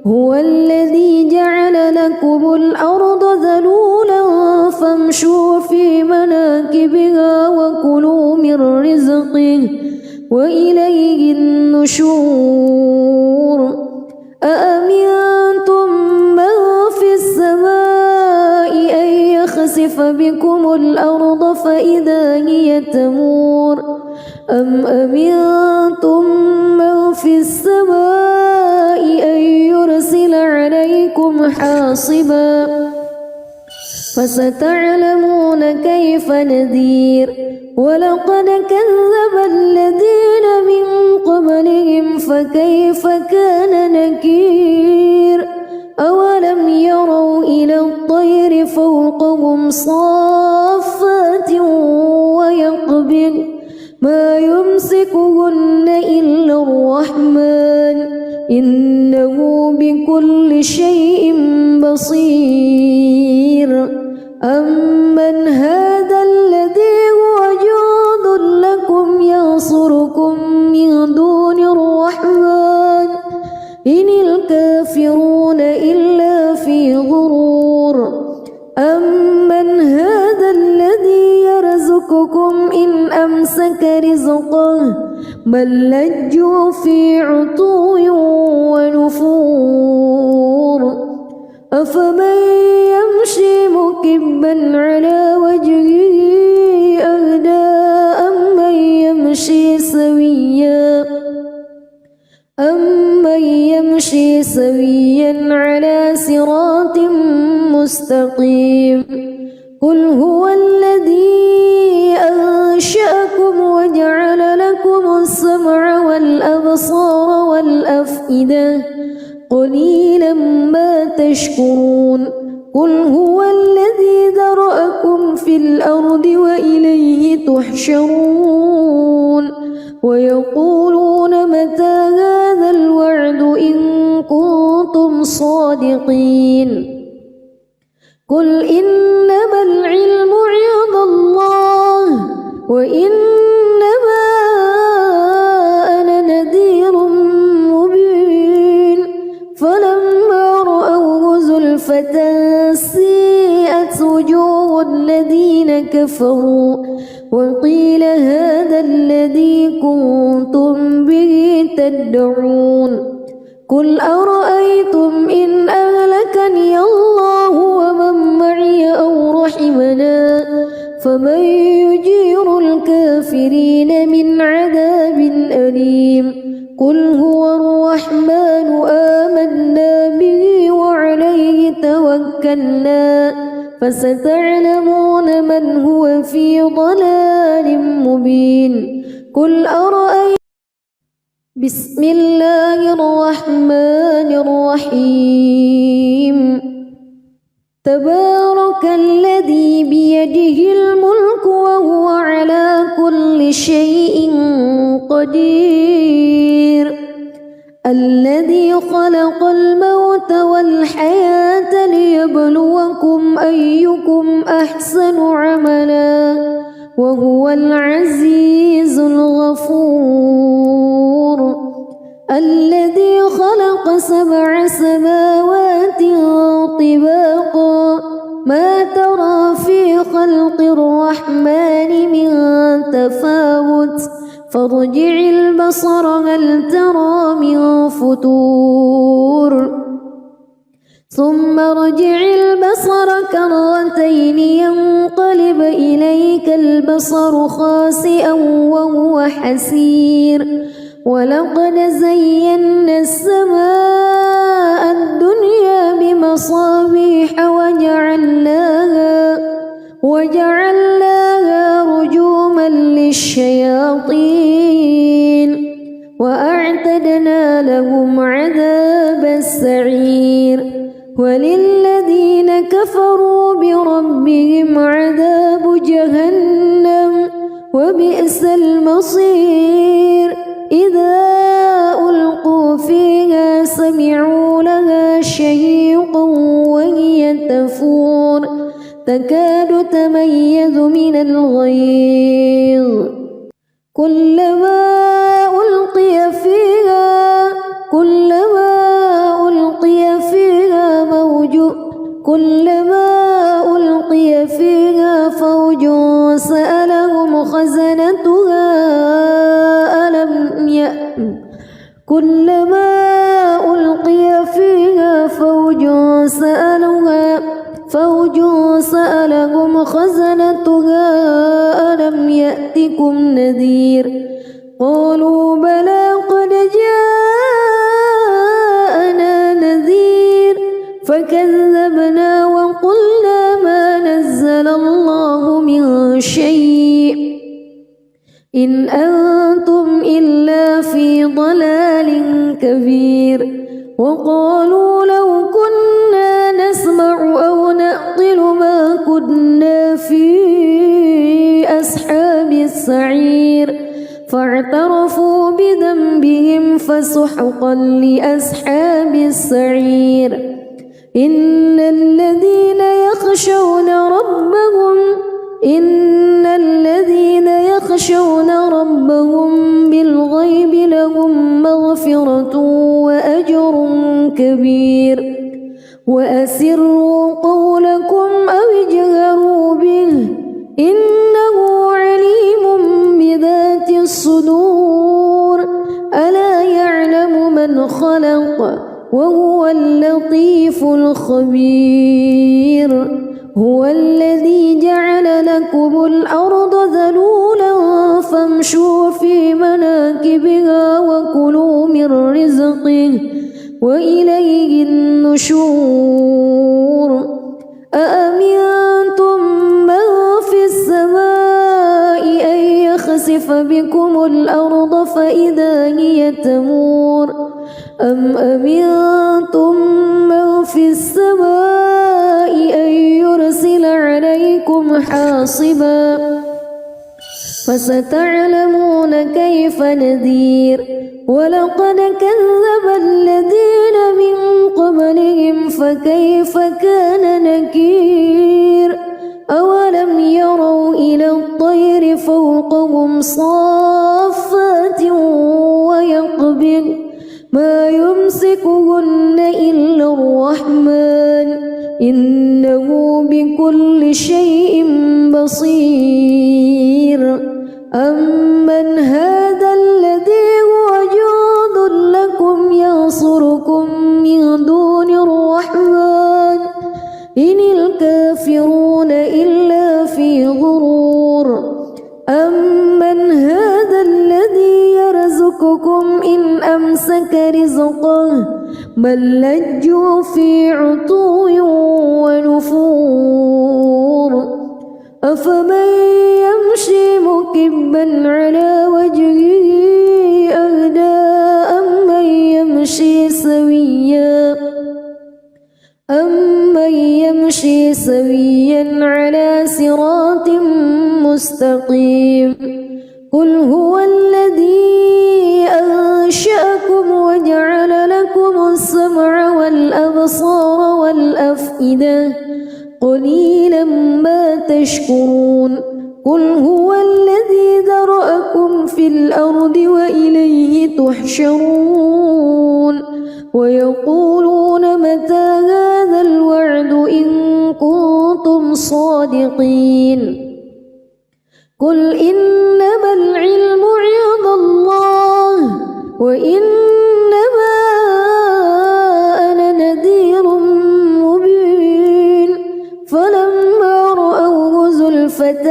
هو الذي جعل لكم الأرض ذلولا فامشوا في مناكبها وكلوا من رزقه وإليه النشور أأمنتم من في السماء أن يخسف بكم الأرض فإذا هي تمور أم أمنتم من في السماء أن يرسل عليكم حاصبا فستعلمون كيف نذير ولقد كذب الذين من قبلهم فكيف كان نكير أولم يروا إلى الطير فوقهم صافات ويقبض ما يمسكهن إلا الرحمن إنه بكل شيء بصير أمن هذا الذي هو جند لكم ينصركم من دون الرحمن إن الكافرون إلا في غرور أمن هذا الذي يرزقكم إن أمسك رزقه بل لجوا في عتو ونفور أفمن يمشي مكبا على وجهه أهدى أمن يمشي سويا على صراط مستقيم قل هو الذي أنشأكم وجعل لكم السمع والأبصار والأفئدة قليلا ما تشكرون قل هو الذي ذرأكم في الأرض وإليه تحشرون ويقولون متى هذا الوعد إن كنتم صادقين قل إنما العلم عند الله وإنما أنا نذير مبين فلما رأوه زلفة سيئت وجوه الذين كفروا وقيل هذا الذي كنتم به تدعون قل أرأيتم إن أهلكني الله ومن معي أو رحمنا فمن يجير الكافرين من عذاب أليم قل هو الرحمن آمنا به وعليه توكلنا فستعلمون من هو في ضلال مبين قل أرأيتم بسم الله الرحمن الرحيم تبارك الذي بيده الملك وهو على كل شيء قدير الذي خلق الموت والحياة ليبلوكم أيكم أحسن عملا وهو العزيز الغفور الذي خلق 7 سماوات طباقا ما ترى في خلق الرحمن من تفاوت فارجع البصر هل ترى من فتور ثم ارجع البصر كرتين ينقلب إليك البصر خاسئا وهو حسير ولقد زينا السماء الدنيا بمصابيح وجعلناها رجوما للشياطين وأعتدنا لهم عذاب السعير وللذين كفروا بربهم عذاب جهنم وبئس المصير إذا ألقوا فيها سمعوا لها شهيقا وهي تفور تكاد تميز من الغيظ كلما ألقي فيها فوج سألهم خزنتها ألم يأتكم نذير قالوا بلى قد جاءنا نذير فكذبنا وقلنا ما نزل الله من شيء إن أنتم إلا في ضلال كبير وقالوا لو كنا نسمع أو نعقل ما كنا في أصحاب السعير فاعترفوا بذنبهم فسحقا لأصحاب السعير إن الذين يخشون ربهم بالغيب لهم مغفرة وأجر كبير وأسروا قولكم أو اجهروا به إنه عليم بذات الصدور ألا يعلم من خلق وهو اللطيف الخبير هو الذي جعل لكم الأرض ذلولا فامشوا في مناكبها وكلوا من رزقه وإليه النشور أأمنتم من في السماء أن يخسف بكم الأرض فإذا هي تمور أم أمنتم من في السماء أن يرسل عليكم حاصبا فستعلمون كيف نذير ولقد كذب الذين من قبلهم فكيف كان نكير أولم يروا إلى الطير فوقهم صافات ويقبض ما يمسكهن إلا الرحمن إنه بكل شيء بصير أمن هذا الذي هو جند لكم ينصركم من دون الرحمن إن الكافرون إلا في غرور أمن هذا الذي يرزقكم إن أمسك رزقه بل لجوا في عتو ونفور أفمن يمشي مكبا على وجهه أهدى أمن يمشي سويا على صراط مستقيم قل هو الذي أنشأكم وجعل لكم السمع والأبصار والأفئدة قليلا ما تشكرون قل هو الذي ذرأكم في الأرض وإليه تحشرون ويقولون متى هذا الوعد إن كنتم صادقين قل إنما العلم عند الله وإنما أنا نذير مبين فلما رأوه زلفة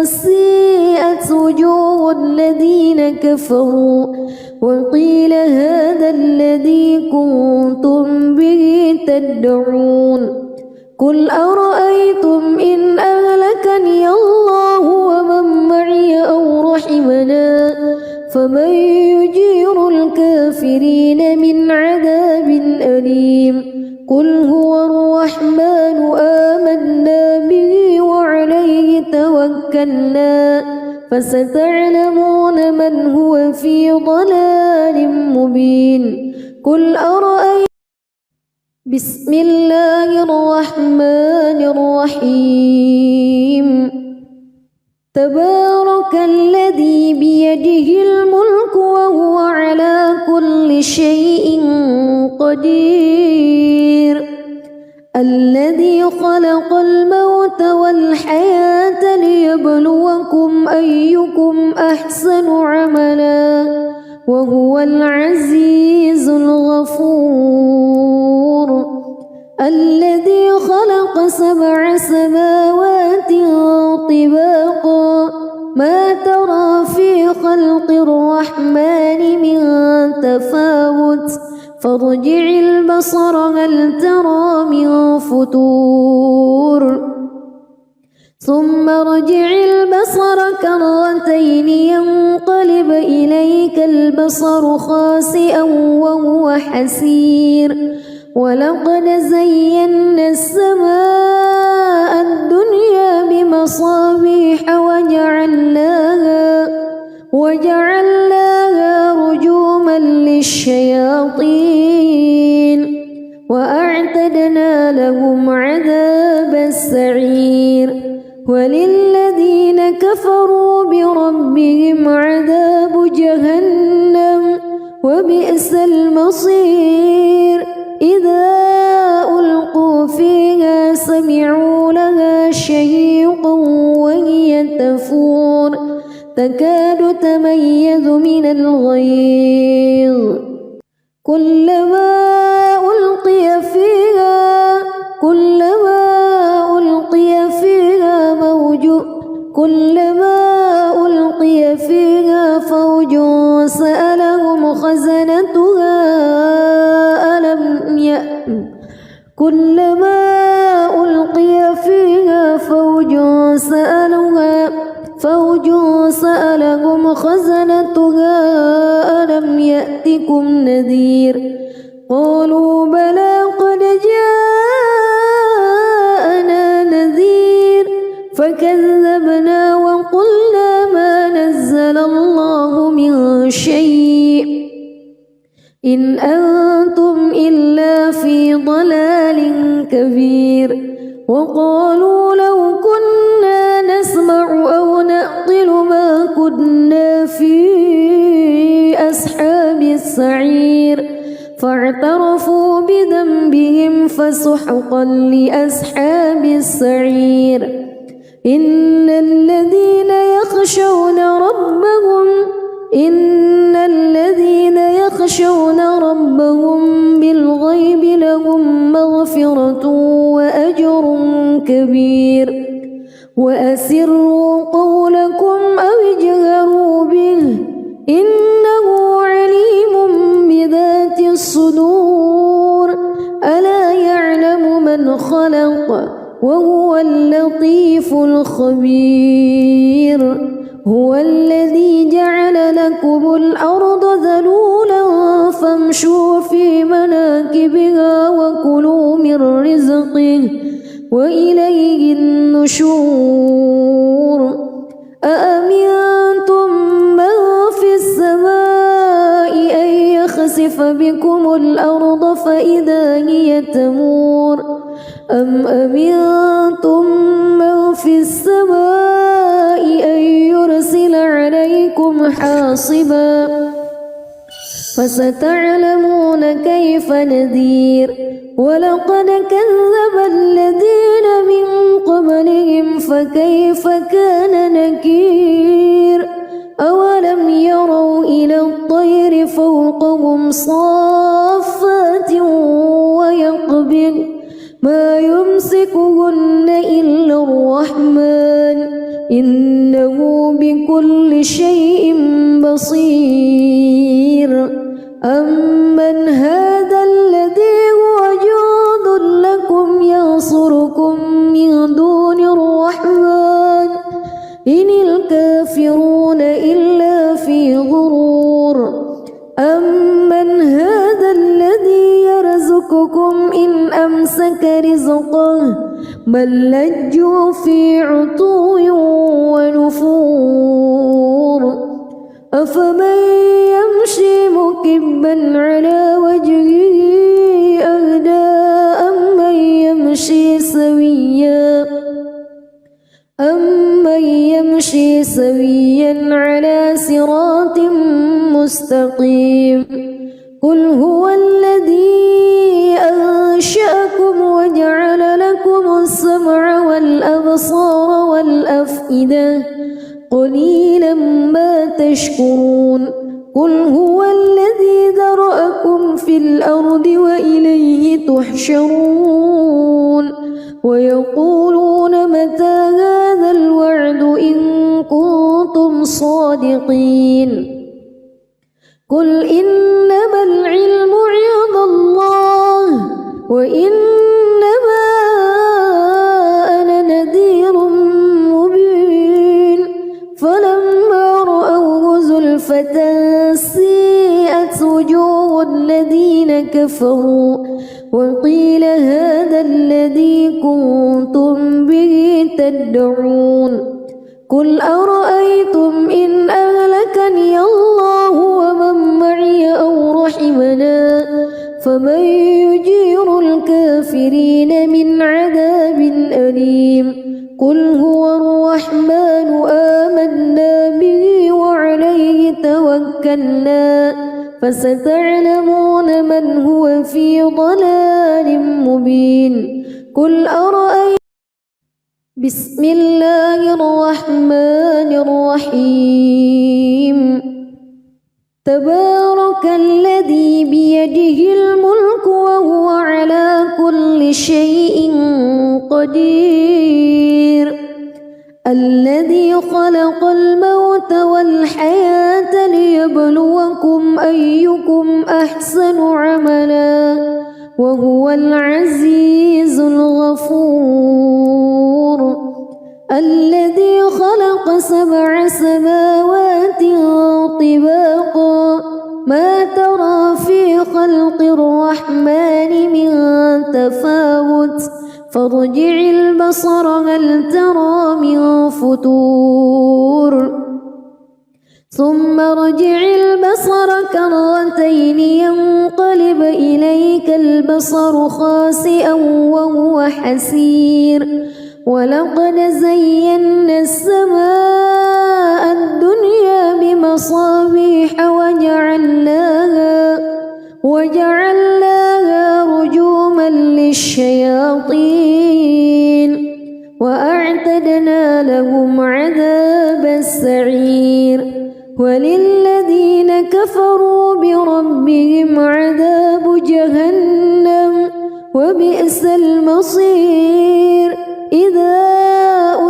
سيئت وجوه الذين كفروا وقيل هذا الذي كنتم به تدعون قل أرأيتم إن أهلكني الله ومن معي أو رحمنا فمن يجير الكافرين من عذاب أليم قل هو الرحمن آمنا به وعليه توكلنا فستعلمون من هو في ضلال مبين قل أرأيتم بسم الله الرحمن الرحيم تبارك الذي بيده الملك وهو على كل شيء قدير الذي خلق الموت والحياة ليبلوكم أيكم أحسن عملا وهو العزيز الغفور الذي خلق 7 سماوات طباقا ما ترى في خلق الرحمن من تفاوت فارجع البصر هل ترى من فتور ثم ارجع البصر كرتين ينقلب إليك البصر خاسئا وهو حسير ولقد زينا السماء الدنيا بمصابيح وجعلناها رجوما للشياطين الشياطين وأعتدنا لهم عذاب السعير وللذين كفروا بربهم عذاب جهنم وبئس المصير إذا ألقوا فيها سمعوا لها شهيقا وهي تفور تكاد تميز من الغيظ كلما ألقي فيها فوج سألهم خزنتها ألم يأتكم نذير قالوا بلى قد جاءنا نذير فكذبنا وقلنا ما نزل الله من شيء إن أنتم إلا في ضلال كبير وقالوا لو كنا نسمع أو نعقل ما كنا في أصحاب السعير فاعترفوا بذنبهم فسحقا لأصحاب السعير إن الذين يخشون ربهم بالغيب لهم مغفرة وأجر كبير وأسروا قولكم أو اجهروا به إنه عليم بذات الصدور ألا يعلم من خلق وهو اللطيف الخبير هو الذي جعل لكم الأرض ذلولا فامشوا في مناكبها وكلوا من رزقه وإليه النشور أأمنتم من في السماء أن يخسف بكم الأرض فإذا هي تمور أم أمنتم من في السماء أن يرسل عليكم حاصبا فستعلمون كيف نذير ولقد كذب الذين من قبلهم فكيف كان نكير أولم يروا إلى الطير فوقهم صافات ويقبض ما يمسكهن إلا الرحمن إنه بكل شيء بصير أمن هذا الذي هو جند لكم ينصركم من دون الرحمن إن الكافرون إلا في غرور أمن هذا الذي يرزقكم إن أمسك رزقه بل لجوا في عتو ونفور أفمن يمشي مكبا على وجهه أهدى أمن يمشي سويا على صراط مستقيم قل هو الذي أنشأكم وجعل لكم السمع والأبصار والأفئدة قليلا ما تشكرون قل هو الذي ذرأكم في الأرض وإليه تحشرون ويقولون متى هذا الوعد إن كنتم صادقين قل إنما العلم عند الله وإنما أنا نذير مبين فلما رأوه زلفة سيئت وجوه الذين كفروا وقيل هذا الذي كنتم به تدعون قل أرأيتم إن أهلكني الله ومن معي أو رحمنا فمن يجير الكافرين من عذاب أليم قل هو الرحمن آمنا به وعليه توكلنا فستعلمون من هو في ضلال مبين قل أرأيتم بسم الله الرحمن الرحيم تبارك الذي بيده الملك وهو على كل شيء قدير الذي خلق الموت والحياة ليبلوكم أيكم أحسن عملا وهو العزيز الغفور الذي خلق 7 سماوات طباقا ما ترى في خلق الرحمن من تفاوت فارجع البصر هل ترى من فتور ثم ارجع البصر كرتين ينقلب إليك البصر خاسئا وهو حسير ولقد زينا السماء الدنيا بمصابيح وجعلناها رجوما للشياطين وأعتدنا لهم عذاب السعير وللذين كفروا بربهم عذاب جهنم وبئس المصير إذا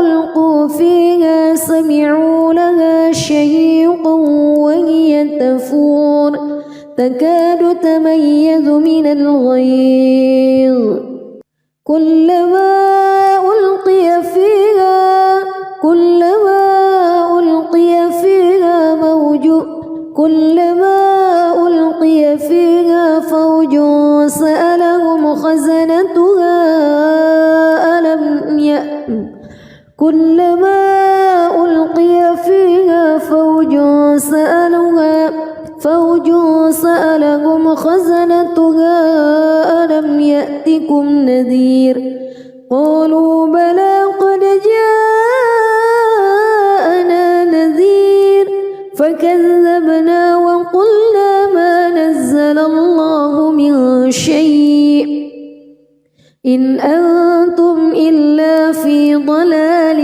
ألقوا فيها سمعوا لها شهيقا وهي تفور تكاد تميز من الغيظ كلما ألقي فيها فوج سألهم خزنتها ألم يأتكم نذير قالوا بلى قد جاءنا نذير فكذبنا وقلنا ما نزل الله من شيء إن أنتم إلا في ضلال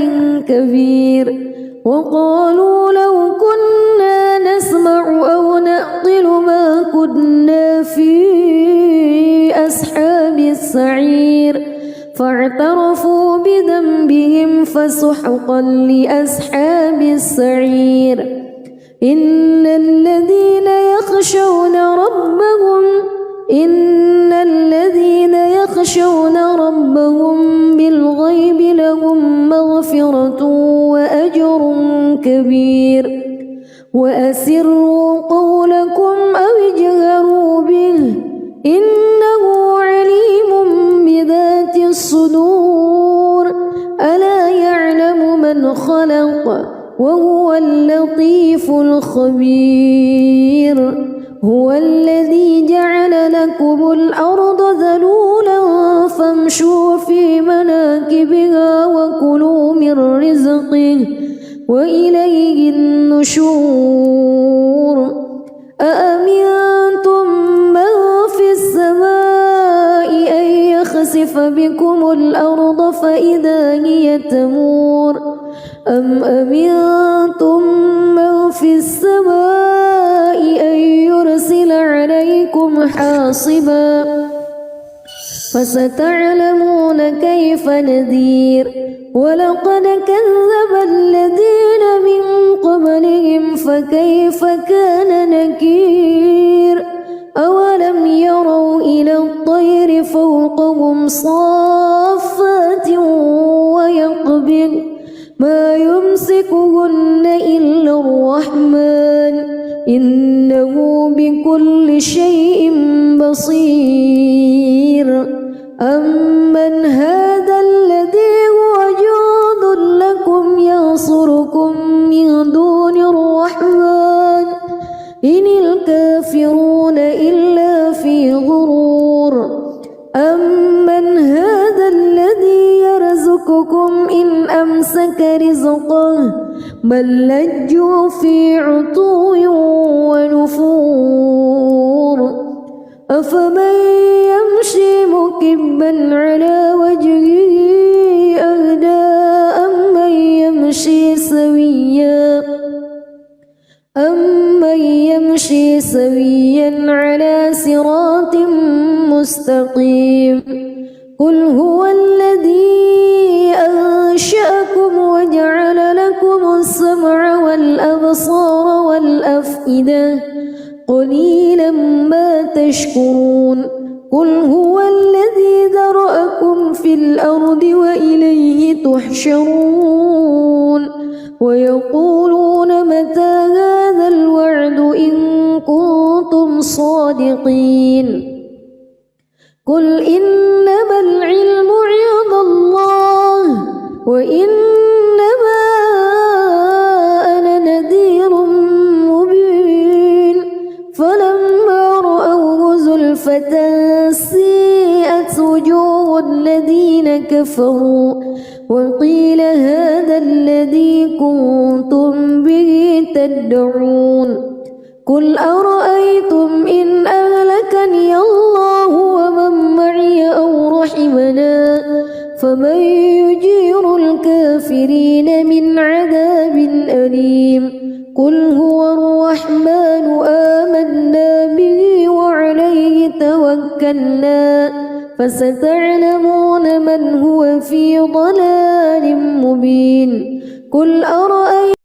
كبير وقالوا لو كنا نسمع أو نعقل ما كنا في أصحاب السعير فاعترفوا بذنبهم فسحقا لأصحاب السعير إن الذين يخشون ربهم بالغيب لهم مغفرة وأجر كبير وأسروا قولكم أو اجهروا به إنه عليم بذات الصدور ألا يعلم من خلق وهو اللطيف الخبير هو الذي جعل لكم الأرض ذلولا فامشوا في مناكبها وكلوا من رزقه وإليه النشور أأمنتم من في السماء أن يخسف بكم الأرض فإذا هي تمور أم أمنتم من في السماء أن يرسل عليكم حاصبا فستعلمون كيف نذير ولقد كذب الذين من قبلهم فكيف كان نكير أولم يروا إلى الطير فوقهم صافات ويقبض ما يمسكهن إلا الرحمن إنه بكل شيء بصير أمن هذا الذي هو جند لكم ينصركم من دون الرحمن إن الكافرون أمسك رزقه بل لجوا في عتو ونفور أفمن يمشي مكبا على وجهه أهدى أمن يمشي سويا على صراط مستقيم قل هو الذي أنشأكم وجعل لكم السمع والأبصار والأفئدة قليلا ما تشكرون قل هو الذي ذرأكم في الأرض وإليه تحشرون ويقولون متى هذا الوعد إن كنتم صادقين قل إنما العلم عند الله وإنما أنا نذير مبين فلما رأوه زلفة سيئت وجوه الذين كفروا وقيل هذا الذي كنتم به تدعون قل أرأيتم إن أهلكني الله ومن معي أو رحمنا فمن يجير الكافرين من عذاب أليم قل هو الرحمن آمنا به وعليه توكلنا فستعلمون من هو في ضلال مبين قل أرأيتم